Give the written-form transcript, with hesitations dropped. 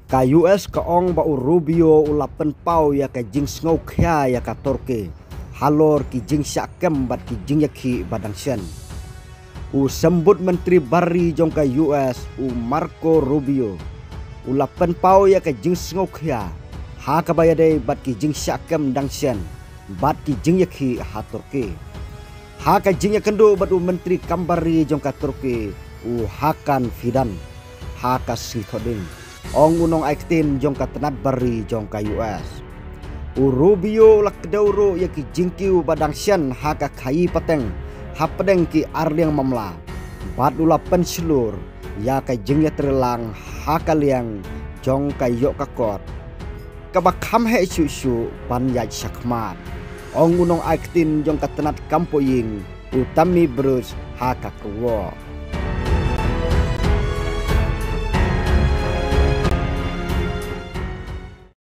Ka US ka ong ba Rubio ulapan pau ya ka jing ngau kya ya ka Turki halor ki jing syakem bat ki jing yakhi badang sen. Sembut Menteri Bari jong ka US Marco Rubio ulapan pau ya ka jing ngau kya ha ka bayade bat ki jing syakem dang sen bat ki jing yakhi ha Turki. Ha ka jing yakendo bat Menteri Kambari jong ka Turki Hakan Fidan ha ka Sithoding. Ong unong aiktin jong ka tenat Bari jong ka US. Rubio lakdauro ya ki jingkiu badang sian ha ka kai pateng ha pedeng ki arliang mamla. Bat ulapan selur ya ka jingya terlang ha ka liang jong ka yok ka kot. Kabakam he susu pan ya syakmat. Ong unong aiktin jong ka tenat kampoying utami berus ha ka kewo.